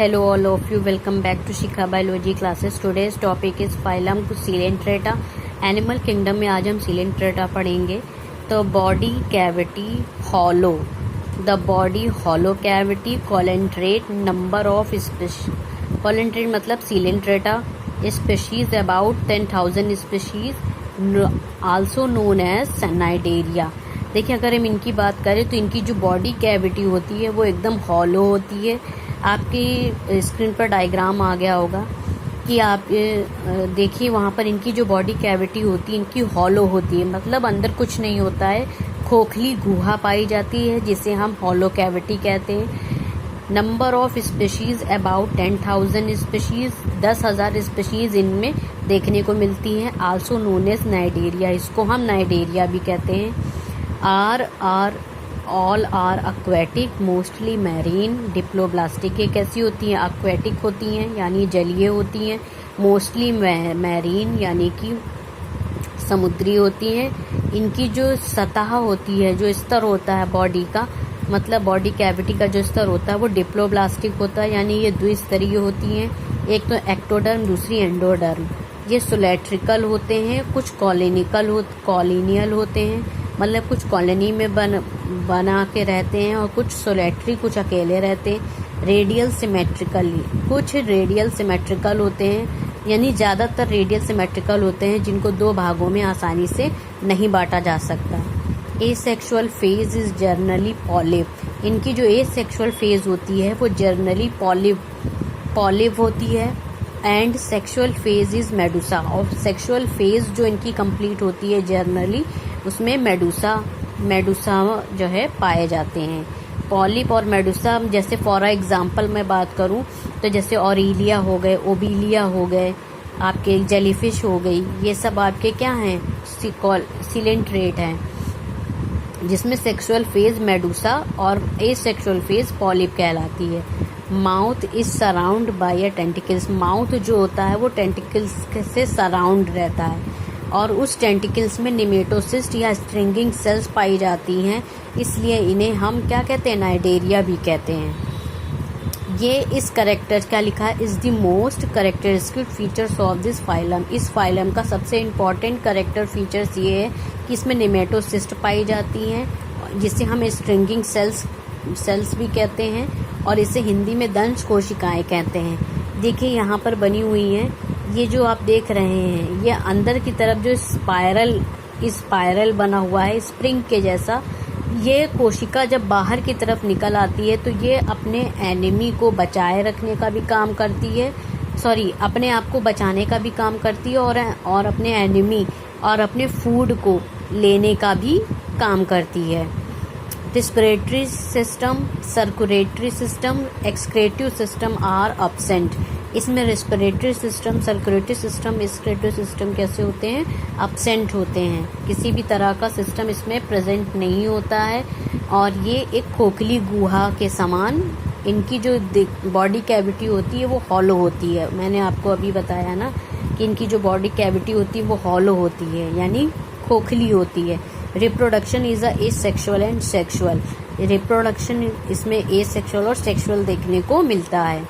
Hello all of you, welcome back to Shikha biology classes. Today's topic is phylum Coelenterata. Animal kingdom में आज हम Coelenterata पढ़ेंगे. तो body cavity hollow, the body hollow cavity coelenterate number of species. Coelenterate मतलब Coelenterata species about 10,000 species also known as Cnidaria. देखिए अगर हम इनकी बात करें तो इनकी जो बॉडी कैविटी होती है वो एकदम हॉलो होती है. आपकी स्क्रीन पर डायग्राम आ गया होगा कि आप देखिए वहाँ पर इनकी जो बॉडी कैविटी होती है इनकी हॉलो होती है, मतलब अंदर कुछ नहीं होता है, खोखली गुहा पाई जाती है जिसे हम हॉलो कैविटी कहते हैं. Number of species about 10,000 species, 10,000 species इनमें देखने को मिलती हैं. आल्सो नोन एज नाइडेरिया, इसको हम नाइडेरिया भी कहते हैं. All are aquatic mostly marine. Diploblastic ये कैसी होती हैं? एक्वेटिक होती हैं यानी जलीय होती हैं. मोस्टली मैरीन यानी कि समुद्री होती हैं. इनकी जो सतह होती है, जो स्तर होता है बॉडी का, मतलब बॉडी कैविटी का जो स्तर होता है वो डिप्लोब्लास्टिक होता है यानी ये द्विस्तरीय होती हैं. एक तो एक्टोडर्म, दूसरी एंडोडर्म. ये सोलेट्रिकल होते हैं, कुछ कॉलोनियल होते हैं, मतलब कुछ कॉलोनी में बना के रहते हैं और कुछ सोलेट्री, कुछ अकेले रहते हैं. रेडियल सिमेट्रिकली, कुछ रेडियल सिमेट्रिकल होते हैं यानी ज़्यादातर रेडियल सिमेट्रिकल होते हैं जिनको दो भागों में आसानी से नहीं बांटा जा सकता. Asexual phase is generally polyp. इनकी जो एसेक्सुअल फेज होती है वो जर्नली पॉलिव होती है. And sexual phase is Medusa. और सेक्सुअल फेज जो इनकी कंप्लीट होती है जर्नली उसमें मेडुसा जो है पाए जाते हैं. पॉलिप और मेडुसा, जैसे फॉर एग्जांपल मैं बात करूं तो जैसे ऑरेलिया हो गए, ओबिलिया हो गए, आपके जेलीफिश हो गई, ये सब आपके क्या हैं? सिलेंट्रेट हैं जिसमें सेक्सुअल फेज मेडुसा और एसेक्सुअल फेज पॉलिप कहलाती है. Mouth is surround by tentacles. Mouth जो होता है वो टेंटिकल्स से सराउंड रहता है और उस टेंटिकल्स में निमेटोसिस्ट या स्ट्रिंगिंग सेल्स पाई जाती हैं, इसलिए इन्हें हम क्या कहते हैं? नाइडेरिया भी कहते हैं. ये इस कैरेक्टर क्या लिखा है? Is the most characteristic features of this phylum. इस फाइलम का सबसे इम्पॉर्टेंट कैरेक्टर फीचर्स ये है कि इसमें निमेटोसिस्ट पाई जाती हैं जिसे हम स्ट्रिंगिंग सेल्स भी कहते हैं और इसे हिंदी में दंश कोशिकाएं कहते हैं. देखिए यहाँ पर बनी हुई हैं, ये जो आप देख रहे हैं ये अंदर की तरफ जो स्पाइरल बना हुआ है स्प्रिंग के जैसा, ये कोशिका जब बाहर की तरफ निकल आती है तो ये अपने एनिमी को बचाए रखने का भी काम करती है, अपने आप को बचाने का भी काम करती है और अपने एनिमी और अपने फूड को लेने का भी काम करती है. Respiratory system, circulatory system, excretory system are absent. इसमें respiratory system, circulatory system, excretory system कैसे होते हैं? एब्सेंट होते हैं. किसी भी तरह का सिस्टम इसमें प्रेजेंट नहीं होता है और ये एक खोखली गुहा के समान इनकी जो बॉडी कैविटी होती है वो हॉलो होती है. मैंने आपको अभी बताया ना कि इनकी जो बॉडी कैविटी होती है वो हॉलो होती है यानी खोखली होती है. Reproduction is asexual and sexual. Reproduction इसमें एसेक्सुअल और सेक्सुअल देखने को मिलता है.